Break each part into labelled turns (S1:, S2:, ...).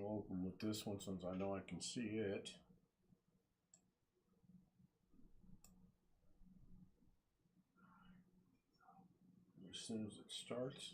S1: I'll open with this one since I know I can see it. As soon as it starts.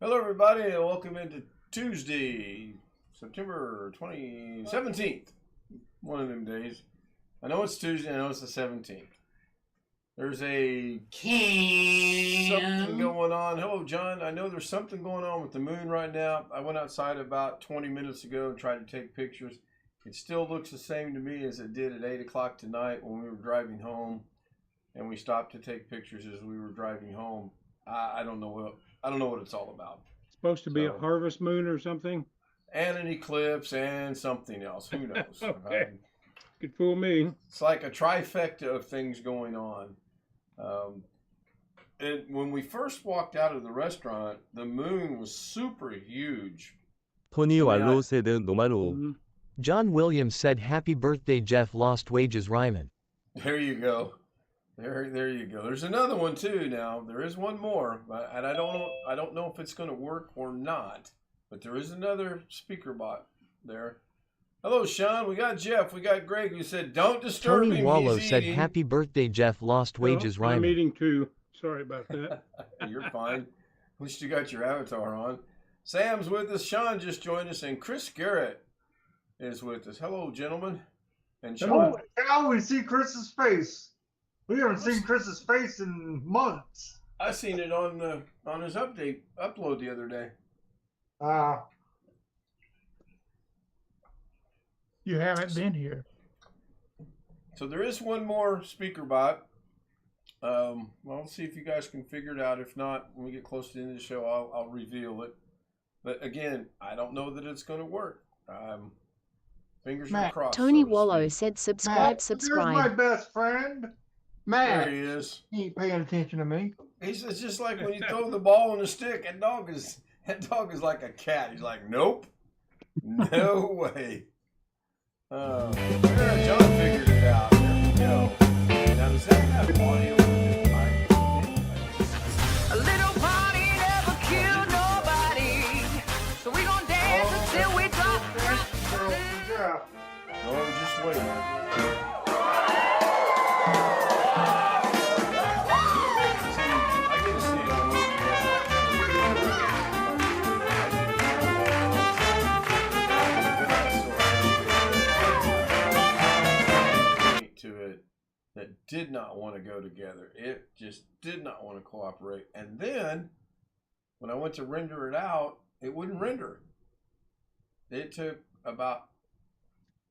S1: Hello, everybody, and welcome into Tuesday, September 17th. One of them days. I know it's Tuesday, I know it's the 17th. There's something going on. Hello, John. I know there's something going on with the moon right now. I went outside about 20 minutes ago and tried to take pictures. It still looks the same to me as it did at 8 o'clock tonight when we were driving home, and we stopped to take pictures as we were driving home. I don't know what it's all about.
S2: Supposed to be a harvest moon or something?
S1: And an eclipse and something else. Who knows?
S2: Okay. Could fool me.
S1: It's like a trifecta of things going on. And when we first walked out of the restaurant, the moon was super huge.
S3: 토니 왈로세드 노마노.
S4: John Williams said happy birthday Jeff lost wages Ryman.
S1: There you go. There you go. There's another one too now. There is one more, and I don't know if it's going to work or not. But there is another speaker bot there. Hello, Sean. We got Jeff. We got Greg who said, "Don't disturb him."
S4: Tony Wallow
S1: He's
S4: said
S1: eating.
S4: happy birthday Jeff lost wages Ryman.
S2: I'm eating too. Sorry about that.
S1: You're fine. At least you got your avatar on. Sam's with us. Sean just joined us, and Chris Garrett is with us. Hello, gentlemen. And Sean.
S5: Now we see Chris's face. We haven't seen Chris's face in months.
S1: I seen it on his upload the other day.
S6: You haven't been here.
S1: So there is one more speaker bot. Well, let's see if you guys can figure it out. If not, when we get close to the end of the show, I'll reveal it. But again, I don't know that it's going to work. Fingers are crossed.
S7: Tony Wallow said subscribe.
S5: There's my best friend. Matt.
S1: There he is.
S5: He ain't paying attention to me.
S1: It's just like when you throw the ball on the stick. That dog is like a cat. He's like, nope, no way. John figured it out. There we go. Now does that have audio?
S8: A little party never killed nobody, so we gon' dance until we drop.
S5: Yeah.
S1: No, just wait. That did not want to go together. It just did not want to cooperate. And then when I went to render it out, it wouldn't render. It took about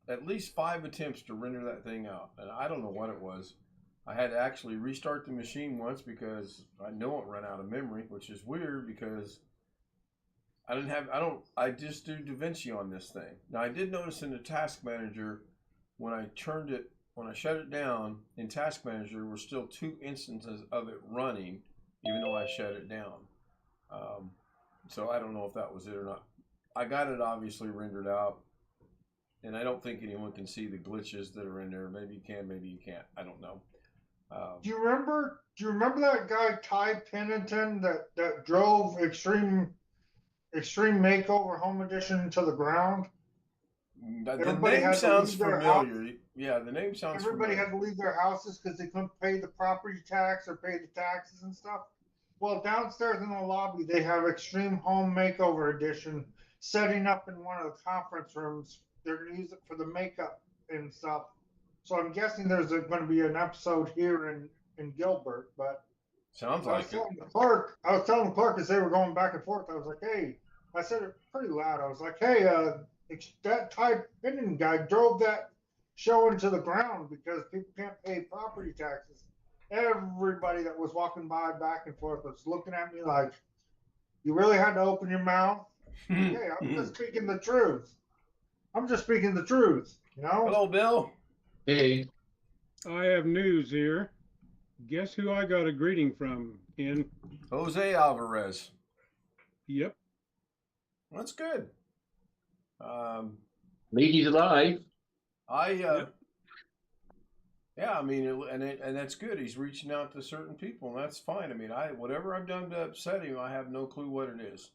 S1: at least 5 attempts to render that thing out. And I don't know what it was. I had to actually restart the machine once because I know it ran out of memory, which is weird because I just do DaVinci on this thing. Now I did notice in the Task Manager when I shut it down in Task Manager, there were still 2 instances of it running, even though I shut it down. So I don't know if that was it or not. I got it obviously rendered out, and I don't think anyone can see the glitches that are in there. Maybe you can, maybe you can't. I don't know.
S5: Do you remember that guy Ty Pennington that drove Extreme Makeover Home Edition to the ground?
S1: The name sounds familiar. Yeah, the name sounds
S5: Everybody
S1: familiar.
S5: had to leave their houses because they couldn't pay the property tax or pay the taxes and stuff. Well, downstairs in the lobby, they have Extreme Home Makeover Edition setting up in one of the conference rooms. They're going to use it for the makeup and stuff. So I'm guessing there's going to be an episode here in Gilbert. But
S1: Sounds
S5: I was
S1: like it.
S5: telling the clerk as they were going back and forth, I was like, hey, I said it pretty loud. I was like, hey, that Ty Pennington guy drove that show into the ground because people can't pay property taxes. Everybody that was walking by back and forth was looking at me like, you really had to open your mouth? Hey, I'm just speaking the truth. You know?
S1: Hello, Bill.
S9: Hey,
S2: I have news here. Guess who I got a greeting from, Ken?
S1: Jose Alvarez.
S2: Yep.
S1: That's good.
S9: ladies alive.
S1: Yeah, I mean, and that's good. He's reaching out to certain people, and that's fine. I mean, whatever I've done to upset him, I have no clue what it is.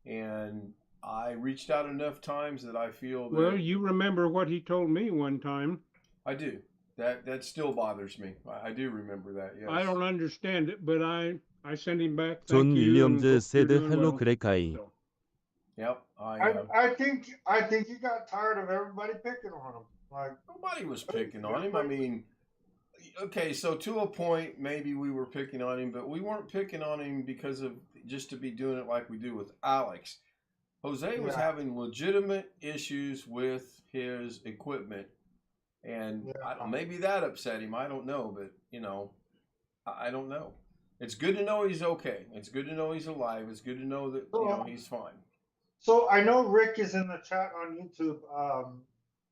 S1: And I reached out enough times that I feel that.
S2: Well, you remember what he told me one time.
S1: I do. That still bothers me. I do remember that. Yes.
S2: I don't understand it, but I sent him back.
S3: 존
S2: Thank you, and
S3: 윌리엄즈
S2: hope you're
S3: said
S2: doing
S3: hello
S2: well.
S3: 그레카이.
S2: So,
S1: Yep.
S5: I think he got tired of everybody picking on him. Like,
S1: nobody was picking on him. I mean, okay, so to a point, maybe we were picking on him, but we weren't picking on him because of just to be doing it like we do with Alex. Jose was having legitimate issues with his equipment, and maybe that upset him. I don't know, but I don't know. It's good to know he's okay. It's good to know he's alive. It's good to know that he's fine.
S5: So I know Rick is in the chat on YouTube.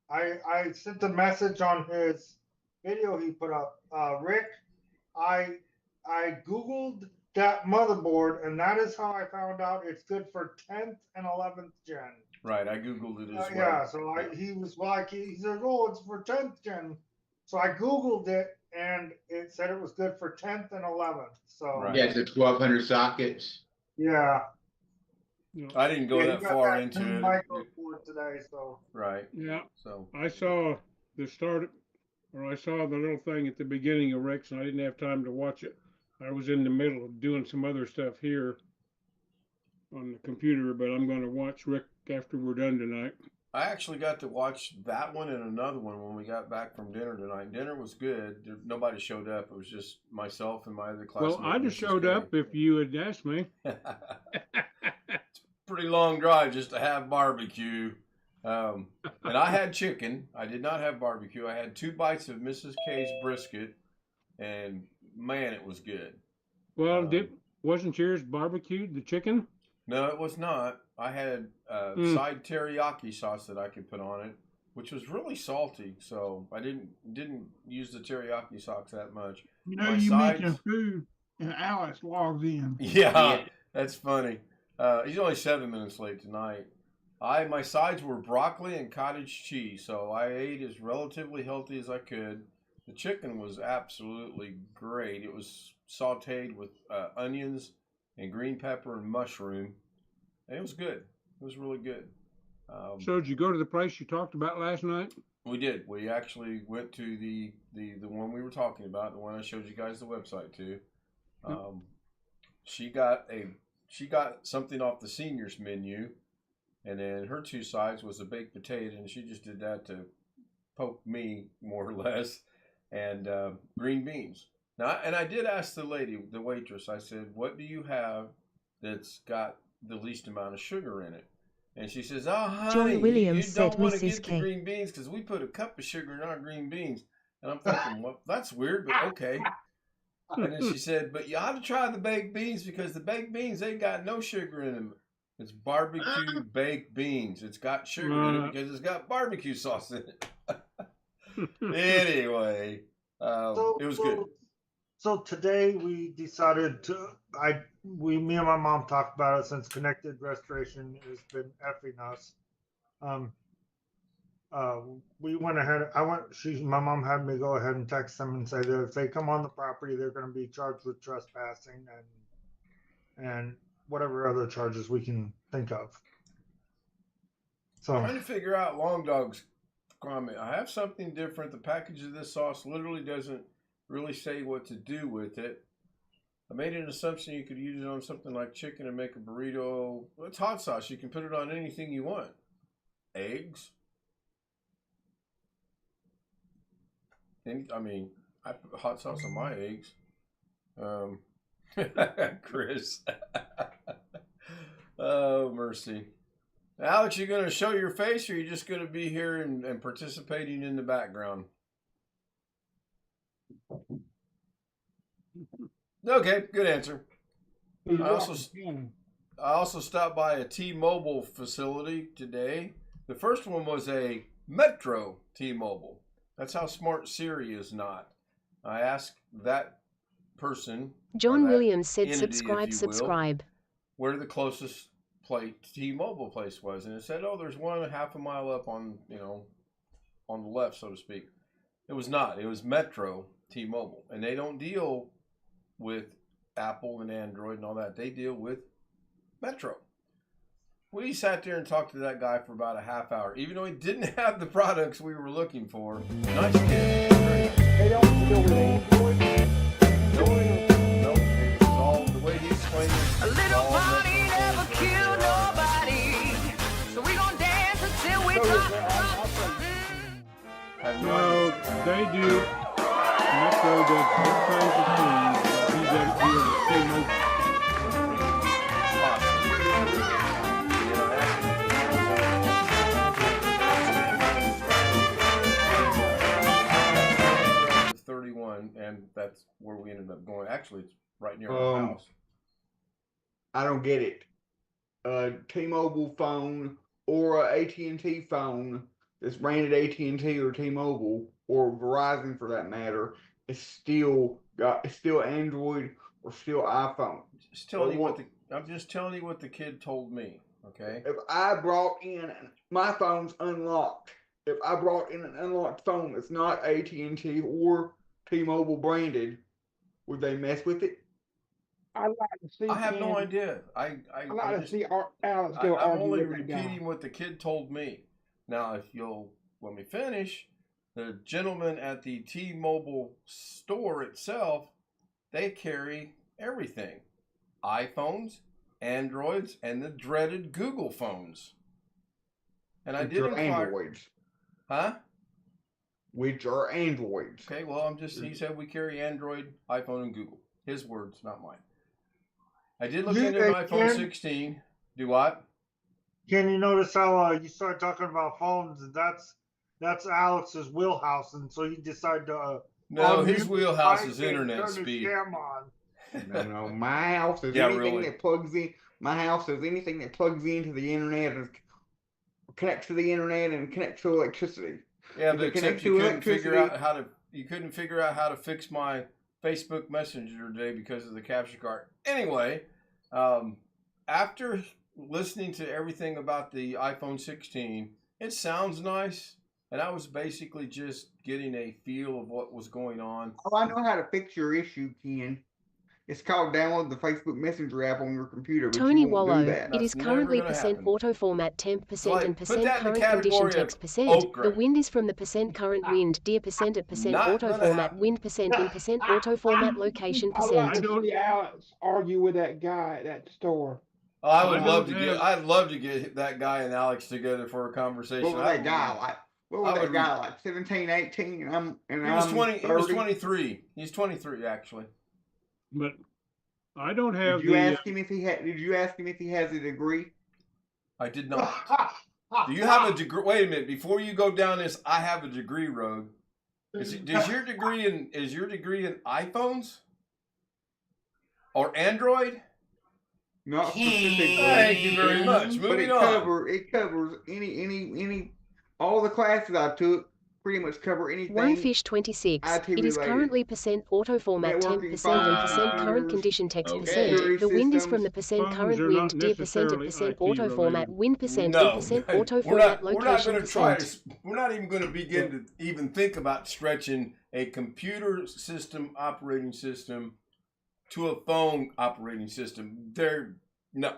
S5: I sent a message on his video he put up. Rick, I Googled that motherboard, and that is how I found out it's good for 10th and 11th gen.
S1: Right, I Googled it as well.
S5: Yeah, so he was like, he said, oh, it's for 10th gen. So I Googled it, and it said it was good for 10th and 11th. So
S1: Right.
S9: Yeah, it's a 1200 sockets.
S5: yeah.
S1: I didn't go that far into it.
S5: Microboard today, so
S1: Right.
S2: yeah,
S1: So
S2: I saw the I saw the little thing at the beginning of Rick's, and I didn't have time to watch it. I was in the middle of doing some other stuff here on the computer, but I'm going to watch Rick after we're done tonight.
S1: I actually got to watch that one and another one when we got back from dinner tonight. Dinner was good. Nobody showed up. It was just myself and my other classmate.
S2: Well, I'd have showed up if you had asked me.
S1: It's a pretty long drive just to have barbecue. And I had chicken. I did not have barbecue. I had 2 bites of Mrs. K's brisket, and man, it was good.
S2: Well, wasn't yours barbecued, the chicken?
S1: No, it was not. I had side teriyaki sauce that I could put on it, which was really salty. So I didn't use the teriyaki sauce that much.
S6: You know,
S1: My
S6: you
S1: sides-
S6: mentioned food, and Alex logs in.
S1: Yeah, that's funny. He's only 7 minutes late tonight. My sides were broccoli and cottage cheese, so I ate as relatively healthy as I could. The chicken was absolutely great. It was sauteed with onions and green pepper and mushroom. And it was good. It was really good.
S2: So did you go to the place you talked about last night?
S1: We did. We actually went to the one we were talking about, the one I showed you guys the website to. She got something off the seniors menu, and then her 2 sides was a baked potato, and she just did that to poke me more or less, and green beans. Now, and I did ask the lady, the waitress, I said, what do you have that's got the least amount of sugar in it? And she says, oh, honey,
S7: John Williams
S1: you
S7: said
S1: don't want to
S7: Mrs.
S1: get
S7: K.
S1: the green beans because we put a cup of sugar in our green beans. And I'm thinking, well, that's weird, but okay. And then she said, but you ought to try the baked beans because the baked beans, they got no sugar in them. It's barbecue baked beans. It's got sugar in it because it's got barbecue sauce in it. Anyway, it was good.
S5: So today we decided to, me and my mom talked about it since Connected Restoration has been effing us. We went ahead, my mom had me go ahead and text them and say that if they come on the property, they're going to be charged with trespassing and whatever other charges we can think of. So
S1: Trying to figure out Long Dog's comment. I have something different. The package of this sauce literally doesn't really say what to do with it. I made an assumption you could use it on something like chicken and make a burrito. Well, it's hot sauce. You can put it on anything you want. Eggs. I put hot sauce on my eggs. Chris. Oh, mercy. Alex, you going to show your face, or are you just going to be here and participating in the background? Okay, good answer. I also stopped by a T-Mobile facility today. The first one was a Metro T-Mobile. That's how smart Siri is not. I asked that person,
S7: John Williams said
S1: entity,
S7: subscribe.
S1: where the closest T-Mobile place was, and it said, "Oh, there's one half a mile up on the left, so to speak." It was not. It was Metro T-Mobile, and they don't deal with Apple and Android and all that. They deal with Metro. We sat there and talked to that guy for about a half hour, even though he didn't have the products we were looking for. Nice kid.
S6: They don't deal with Android.
S1: Nope. It's all the way he explained it.
S8: A little party never killed nobody. So we gon' dance until we drop.
S2: No, they do. Metro does all kinds of things. He does the T-Mobile.
S1: It's 31, and that's where we ended up going. Actually, it's right near our house.
S10: I don't get it. A T-Mobile phone or a AT&T phone that's branded AT&T or T-Mobile or Verizon for that matter is still Android or still iPhone.
S1: I'm just telling you what the kid told me. Okay.
S10: If I brought in my phone's unlocked, if I brought in an unlocked phone that's not AT&T or T-Mobile branded, would they mess with it?
S6: I'd like to see.
S1: I have no idea.
S6: I'd like to see Alex go
S1: I'm
S6: argue
S1: only
S6: with the guy.
S1: repeating what the kid told me. Now, if you'll let me finish, the gentleman at the T-Mobile store itself, they carry everything. iPhones, Androids, and the dreaded Google phones. And I did inquire.
S10: Androids.
S1: Huh?
S10: Which are Androids.
S1: Okay, well, he said we carry Android, iPhone, and Google. His words, not mine. I did look into an iPhone 16. Do what?
S5: Can you notice how you start talking about phones, and that's Alex's wheelhouse, and so he decided to
S1: no, his wheelhouse is internet speed.
S10: No, my house is anything that plugs in. My house is anything that plugs into the internet and connects to the internet and connects to electricity.
S1: Yeah, but except you couldn't figure out how to fix my Facebook Messenger today because of the capture card. Anyway, after listening to everything about the iPhone 16, it sounds nice, and I was basically just getting a feel of what was going on.
S10: Oh, I know how to fix your issue, Ken. It's called download the Facebook Messenger app on your computer.
S7: Tony Wallow, it is currently percent auto format temp percent and percent current condition text percent. The wind is from the percent current wind, dear percent at percent auto format wind percent in percent auto format location percent.
S6: I know Alex argue with that guy at that store.
S1: Oh, I'd love to get that guy and Alex together for a conversation.
S10: What was that guy like? What was that guy like? 17, 18,
S1: he was 20. He was 23. He's 23 actually.
S2: But I don't have.
S10: Did you ask him if he had? Did you ask him if he has a degree?
S1: I did not. Do you have a degree? Wait a minute. Before you go down this, I have a degree road. Is your degree in iPhones or Android?
S10: Not specifically.
S1: Thank you very much.
S10: But
S1: Moving on.
S10: It covers any all the classes I took pretty much cover anything.
S7: One fish 26.
S10: IT
S7: It is
S10: related.
S7: currently percent auto format
S10: Networking,
S7: 10% and percent
S10: phones,
S7: current
S10: computers,
S7: condition text
S9: okay.
S7: percent.
S10: security
S7: The wind is from
S10: systems.
S7: the percent
S2: Phones
S7: current
S2: are
S7: wind
S2: not
S7: dear percent at
S2: necessarily
S7: percent
S2: IT
S7: auto format
S2: related.
S7: wind percent
S1: No,
S7: in percent auto
S1: we're
S7: format
S1: not
S7: location
S1: going to try
S7: percent.
S1: to. We're not even going to begin to even think about stretching a computer system operating system to a phone operating system. No.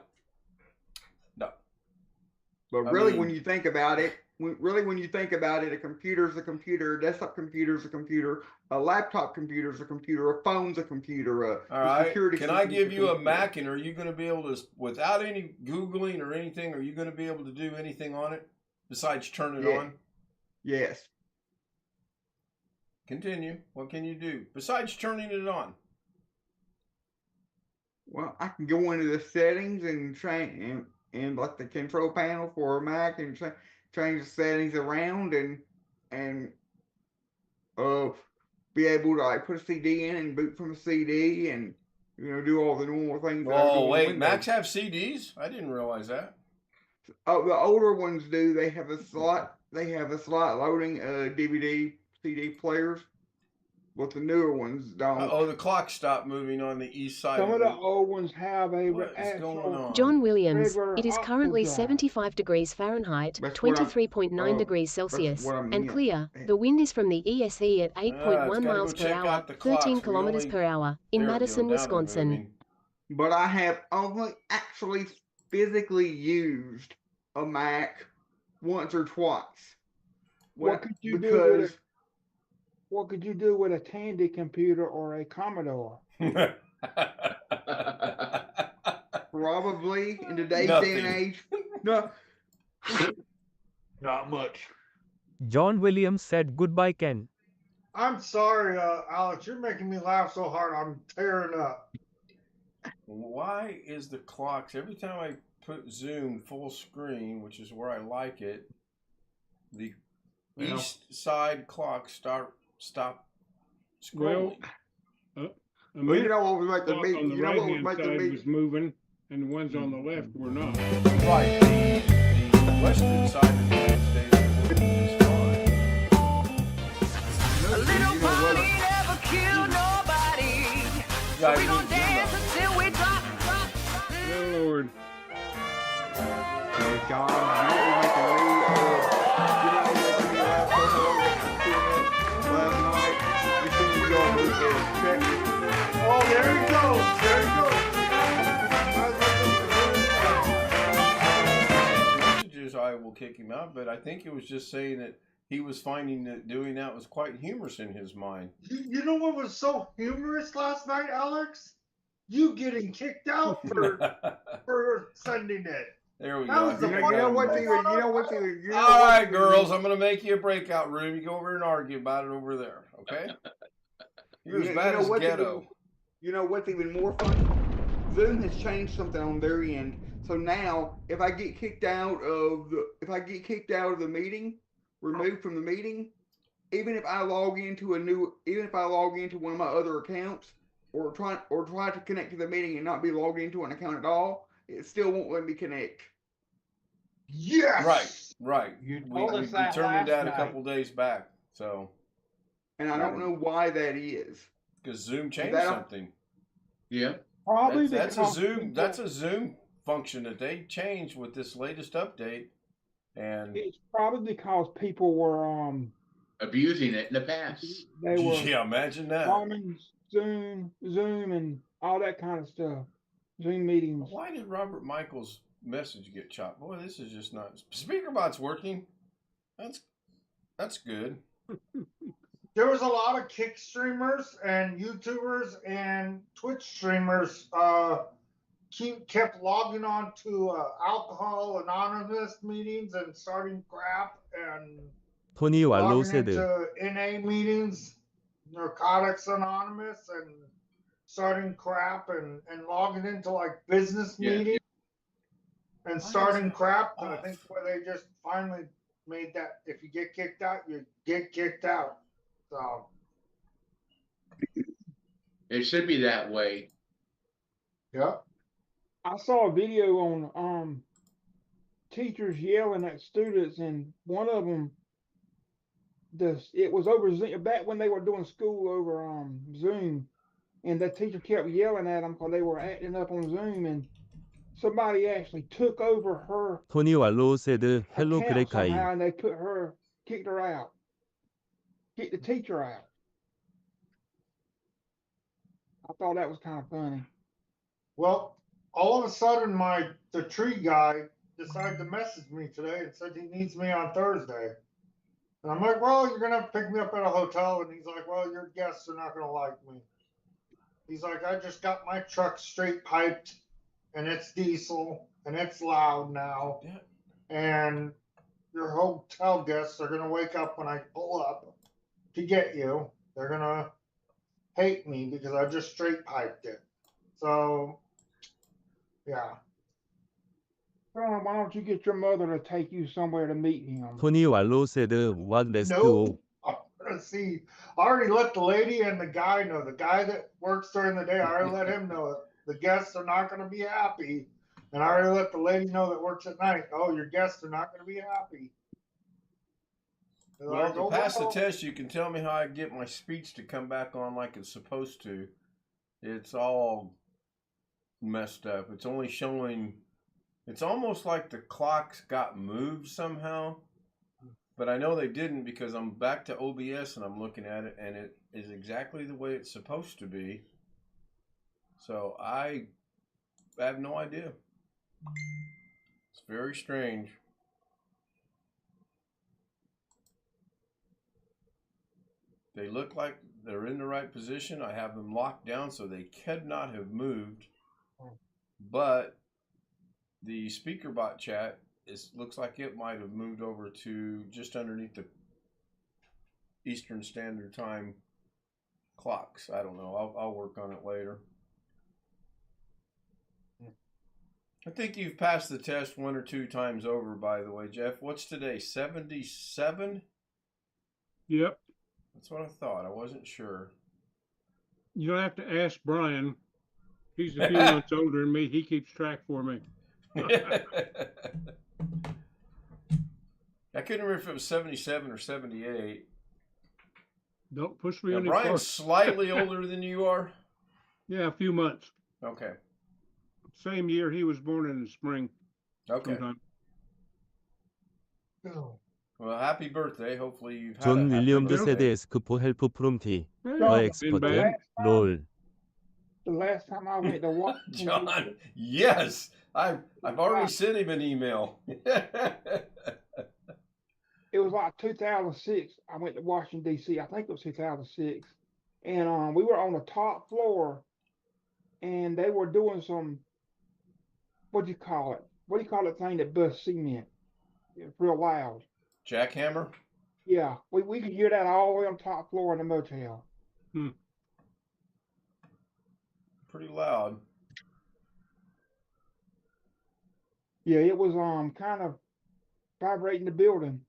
S10: But really, when you think about it, a computer's a computer, a desktop computer's a computer, a laptop computer's a computer, a phone's a computer.
S1: All right. Can I give you a
S10: computer.
S1: Mac, and are you going to be able to, without any Googling or anything, are you going to be able to do anything on it besides turn it on?
S10: Yes.
S1: Continue. What can you do besides turning it on?
S10: Well, I can go into the settings and and like the control panel for a Mac and change the settings around and be able to like put a CD in and boot from a CD and do all the normal things.
S1: Oh wait, Macs have CDs? I didn't realize that.
S10: Oh, the older ones do. They have a slot. Loading DVD CD players. But the newer ones don't.
S1: Oh, the clock stopped moving on the east side.
S6: Some of the old ones have a
S1: What is going on?
S7: John Williams,
S6: regular
S7: it is
S6: optical
S7: currently
S6: drive.
S7: 75 degrees Fahrenheit,
S10: That's what I'm-
S7: 23.9 degrees Celsius,
S10: what I
S7: and
S10: meant.
S7: clear. The wind is from the ESE at 8.1
S1: gotta
S7: miles
S1: go
S7: per
S1: check
S7: hour,
S1: out the clocks.
S7: 13
S1: We
S7: kilometers
S1: only-
S7: per hour, in
S1: There we go,
S7: Madison,
S1: now they're
S7: Wisconsin.
S1: moving.
S10: But I have only actually physically used a Mac once or twice.
S6: What could you do with
S10: because
S6: What could you do with a Tandy computer or a Commodore?
S10: probably in today's day and
S1: Nothing.
S10: age, no, not much.
S11: John Williams said goodbye, Ken.
S5: I'm sorry, Alex. You're making me laugh so hard. I'm tearing up.
S1: Why is the clocks, every time I put Zoom full screen, which is where I like it, the
S10: Well.
S1: east side clocks stop scrolling?
S2: Well, a
S10: Well, you
S2: minute
S10: know what was making
S2: clock
S10: me?
S2: on the
S10: You know what was
S2: right-hand
S10: making
S2: side
S10: me?
S2: was moving, and the ones on the left were not.
S1: Right. The western side of the United States is fine.
S8: A little party never killed nobody. So we gon' dance until we drop.
S2: Oh, Lord.
S10: John, you know what was making me laugh so hard last night? You see me go over there,
S5: Oh, there he goes. There he goes.
S1: Messages, I will kick him out, but I think it was just saying that he was finding that doing that was quite humorous in his mind.
S5: You know what was so humorous last night, Alex? You getting kicked out for sending it.
S1: There we
S5: That
S1: go.
S5: was the
S10: You know what's even.
S1: All right, girls, I'm going to make you a breakout room. You go over and argue about it over there, okay? You're as bad as ghetto.
S10: You know what's even more funny? Zoom has changed something on their end. So now, if I get kicked out of the meeting, removed from the meeting, even if I log into one of my other accounts, or try to connect to the meeting and not be logged into an account at all, it still won't let me connect.
S5: Yes.
S1: Right.
S6: You
S1: We
S6: told us that
S1: determined that
S6: last
S1: a
S6: night.
S1: couple days back. So,
S10: And I don't know why that is.
S1: because Zoom changed
S10: That-
S1: something.
S9: Yeah.
S6: Probably
S1: That's a
S6: because
S1: Zoom.
S6: people-
S1: That's a Zoom function that they changed with this latest update. And
S6: It's probably because people were
S9: Abusing it in the past.
S6: they were
S1: yeah, imagine that.
S6: bombing Zoom, and all that kind of stuff. Zoom meetings.
S1: Why did Robert Michaels' message get chopped? Boy, this is just not. SpeakerBot's working. That's good.
S5: There was a lot of Kick streamers and YouTubers and Twitch streamers kept logging on to Alcohol Anonymous meetings and starting crap and
S3: 토니 왈로
S5: logging
S3: 세드.
S5: into NA meetings, Narcotics Anonymous, and starting crap and logging into like business
S9: Yeah.
S5: meetings and
S1: Why
S5: starting
S1: is that
S5: crap. And I
S1: off?
S5: think where they just finally made that if you get kicked out, you get kicked out. So
S9: It should be that way.
S5: yeah.
S6: I saw a video on teachers yelling at students, and one of them, it was over Zoom, back when they were doing school over Zoom, and the teacher kept yelling at them because they were acting up on Zoom, and somebody actually took over her
S3: 토니 왈로우 said hello
S6: account
S3: 그레카이.
S6: somehow, and they kicked her out, kicked the teacher out. I thought that was kind of funny.
S5: Well, all of a sudden, the tree guy decided to message me today and said he needs me on Thursday. And I'm like, well, you're gonna have to pick me up at a hotel. And he's like, well, your guests are not gonna like me. He's like, I just got my truck straight piped, and it's diesel, and it's loud now. And your hotel guests are gonna wake up when I pull up to get you. They're gonna hate me because I just straight piped it. So, yeah.
S6: Why don't you get your mother to take you somewhere to meet him?
S3: 토니 왈로우 said what let's
S5: No,
S3: go.
S5: I'm gonna see. I already let the lady and the guy know. The guy that works during the day, I already let him know the guests are not gonna be happy. And I already let the lady know that works at night. Oh, your guests are not gonna be happy.
S1: Well, to pass the test, you can tell me how I get my speech to come back on like it's supposed to. It's all messed up. It's only showing. It's almost like the clocks got moved somehow, but I know they didn't because I'm back to OBS and I'm looking at it and it is exactly the way it's supposed to be. So I have no idea. It's very strange. They look like they're in the right position. I have them locked down so they could not have moved, but the speaker bot chat looks like it might have moved over to just underneath the Eastern Standard Time clocks. I don't know. I'll work on it later. I think you've passed the test 1 or 2 times over, by the way, Jeff. What's today? 77?
S2: Yep.
S1: That's what I thought. I wasn't sure.
S2: You'll have to ask Brian. He's a few months older than me. He keeps track for me.
S1: I couldn't remember if it was 77 or 78.
S2: Don't push me
S1: now,
S2: any
S1: Brian's
S2: further.
S1: Slightly older than you are?
S2: Yeah, a few months.
S1: Okay.
S2: Same year. He was born in the spring.
S1: Okay.
S2: Sometime.
S1: Well, happy birthday. Hopefully you've had
S3: 존
S1: a happy
S3: 윌리엄즈
S1: birthday.
S3: said ask for help from T.
S2: Hey,
S3: 더
S2: been
S3: expert.
S2: bad.
S3: 롤.
S6: The last time I went to Washington,
S1: John, yes. I've already sent him an email.
S6: it was like 2006. I went to Washington D.C. I think it was 2006, and we were on the top floor, and they were doing some, what do you call it? What do you call that thing that busts cement? It's real loud.
S1: Jackhammer?
S6: Yeah, we could hear that all the way on the top floor in the motel.
S1: Pretty loud.
S6: Yeah, it was kind of vibrating the building.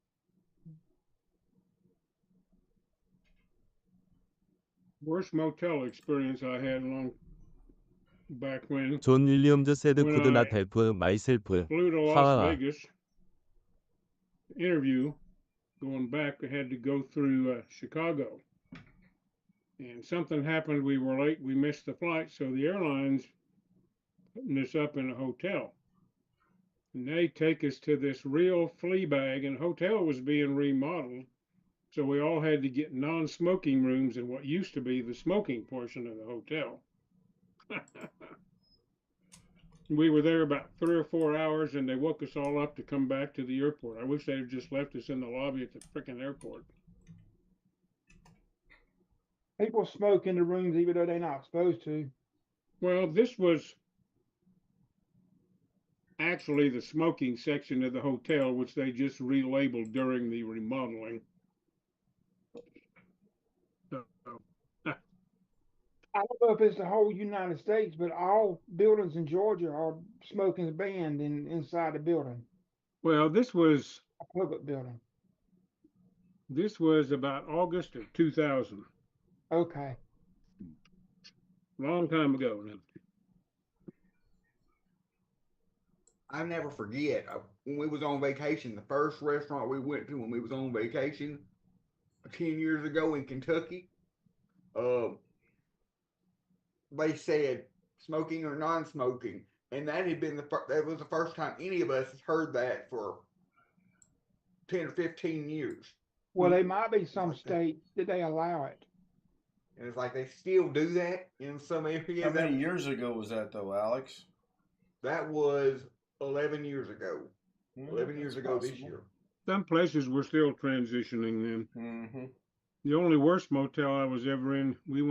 S2: Worst motel experience I had long back when.
S3: 존 윌리엄즈 said
S2: When
S3: could not
S2: I
S3: help myself.
S2: flew to Las
S3: 하하.
S2: Vegas. Interview. Going back, I had to go through Chicago. And something happened. We were late. We missed the flight. So the airline's putting us up in a hotel. And they take us to this real flea bag, and the hotel was being remodeled. So we all had to get non-smoking rooms in what used to be the smoking portion of the hotel. We were there about 3 or 4 hours, and they woke us all up to come back to the airport. I wish they'd have just left us in the lobby at the frickin' airport.
S6: People smoke in the rooms even though they're not supposed to.
S2: Well, this was actually the smoking section of the hotel, which they just relabeled during the remodeling. So,
S6: I don't know if it's the whole United States, but all buildings in Georgia are smoking banned inside the building,
S2: well, this was
S6: a public building.
S2: about August of 2000,
S6: Okay.
S2: long time ago now.
S10: I never forget when we was on vacation, the first restaurant we went to when we was on vacation 10 years ago in Kentucky, they said smoking or non-smoking, and that had been that was the first time any of us heard that for 10 or 15 years.
S6: Well, they might be some states that they allow it.
S10: And it's like they still do that in some areas.
S1: How many years ago was that, though, Alex?
S10: That was 11 years ago. 11 years ago this year.
S2: Some places were still transitioning then.
S1: Mm-hmm.
S2: The only worst motel I was ever in, we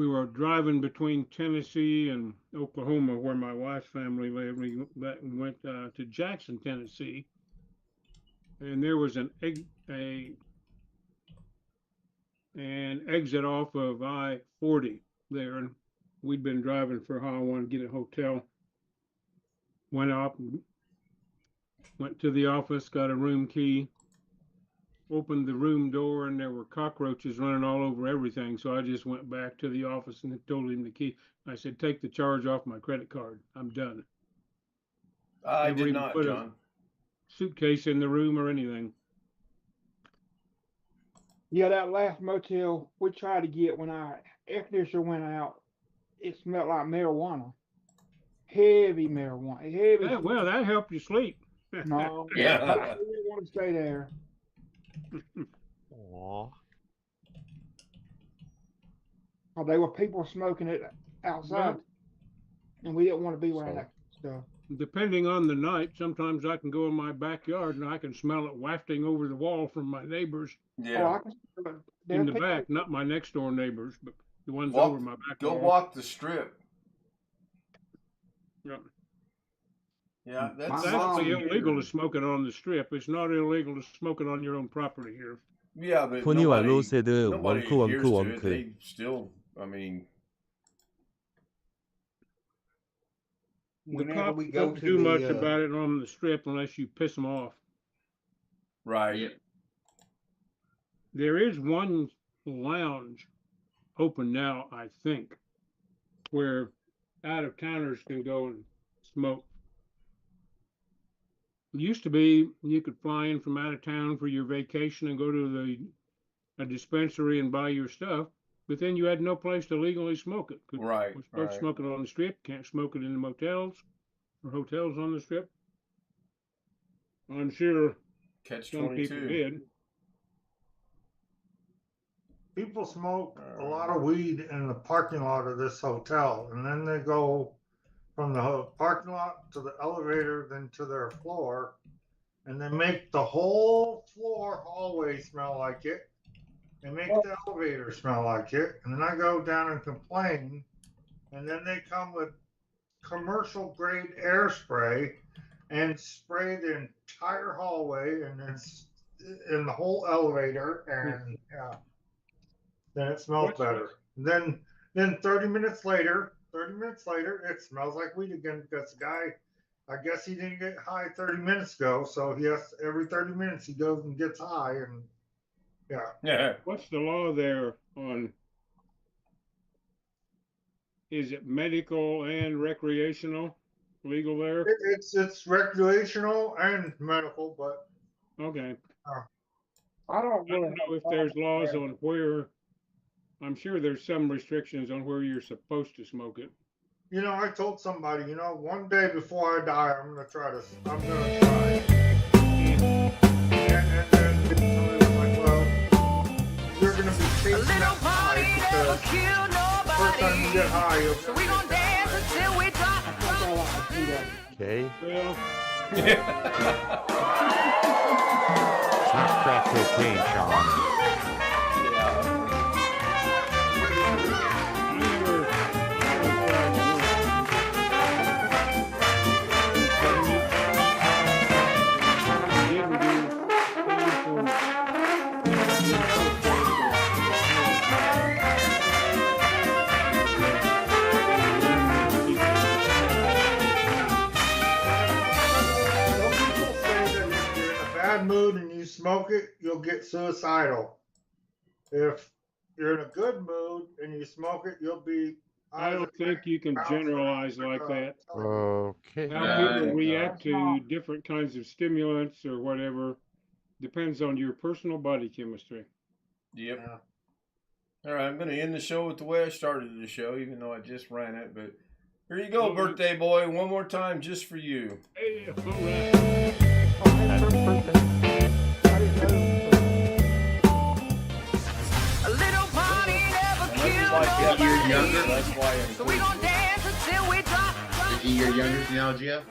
S2: were driving between Tennessee and Oklahoma, where my wife's family lived. We went to Jackson, Tennessee, and there was an exit off of I-40 there, and we'd been driving for how I wanted to get a hotel. Went up, went to the office, got a room key, opened the room door, and there were cockroaches running all over everything. So I just went back to the office and told him the key. I said, "Take the charge off my credit card. I'm done."
S1: I did not,
S2: put
S1: John.
S2: a suitcase in the room or anything.
S6: Yeah, that last motel we tried to get when our air conditioner went out, it smelled like marijuana. Heavy marijuana. Heavy.
S2: Yeah, well, that helped you sleep.
S6: No,
S1: Yeah.
S6: I didn't want to stay there.
S4: Aw.
S6: Oh, there were people smoking it outside, and we didn't want to be around that stuff.
S2: Depending on the night, sometimes I can go in my backyard and I can smell it wafting over the wall from my neighbors
S1: Yeah.
S6: Oh, I can smell it. There
S2: in
S6: are
S2: the
S6: people-
S2: back, not my next door neighbors, but the ones
S1: Walk-
S2: over my back
S1: Go
S2: wall.
S1: walk the strip.
S2: Yeah.
S1: Yeah,
S2: It's
S1: that's
S2: actually illegal to smoke it on the strip. It's not illegal to smoke it on your own property here.
S1: yeah, but
S3: 토니와
S1: nobody
S3: 로세드
S1: adheres
S3: 원크 원크
S1: to it.
S3: 원크.
S1: They still, I mean,
S2: The
S10: Whenever
S2: cops
S10: we go
S2: don't
S10: to
S2: do
S10: the,
S2: much about it on the strip unless you piss them off.
S1: right.
S9: Yeah.
S2: There is one lounge open now, I think, where out-of-towners can go and smoke. It used to be you could fly in from out of town for your vacation and go to a dispensary and buy your stuff, but then you had no place to legally smoke it.
S1: Right,
S2: We're supposed to
S1: right.
S2: smoke it on the strip, can't smoke it in the motels or hotels on the strip. I'm sure
S1: Catch
S2: some people
S1: 22.
S2: did.
S5: People smoke a lot of weed in the parking lot of this hotel, and then they go from the parking lot to the elevator, then to their floor, and they make the whole floor hallway smell like it. They make the elevator smell like it, and then I go down and complain, and then they come with commercial grade air spray and spray the entire hallway and it's in the whole elevator, and yeah, then it smells better. Then 30 minutes later, it smells like weed again because the guy, I guess he didn't get high 30 minutes ago, so he has every 30 minutes he goes and gets high, and yeah.
S1: Yeah.
S2: What's the law there on, is it medical and recreational legal there?
S5: It's recreational and medical, but
S2: Okay.
S6: I don't
S2: I
S6: really
S2: don't know if there's laws on where, I'm sure there's some restrictions on where you're supposed to smoke it.
S5: you know, I told somebody, you know, one day before I die, I'm gonna try this. I'm gonna try. And then somebody was like, well, you're gonna be chasing that high because first time you get high, you'll
S8: So we gon' dance until we drop.
S3: Okay.
S2: Well,
S4: It's not crack cocaine, Sean.
S5: Some people say that if you're in a bad mood and you smoke it, you'll get suicidal. If you're in a good mood and you smoke it, you'll be
S2: I don't think you can generalize like that.
S3: Okay.
S2: How people
S9: No.
S2: react to different kinds of stimulants or whatever depends on your personal body chemistry.
S1: Yep.
S5: Yeah.
S1: All right, I'm going to end the show with the way I started the show, even though I just ran it. But here you go, birthday boy. One more time just for you.
S2: Hey, all right.
S8: A little party never killed
S1: Like
S9: You're younger.
S8: nobody.
S1: That's why I
S8: So we gon' dance until we drop.
S9: Is he your youngest now, Jeff?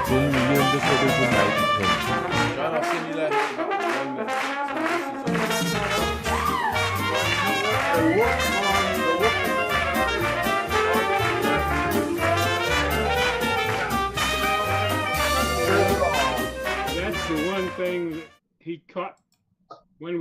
S11: John William the said a good night to him.
S1: John, I'll send you that in about 1 minute.
S2: That's the one thing that he caught when we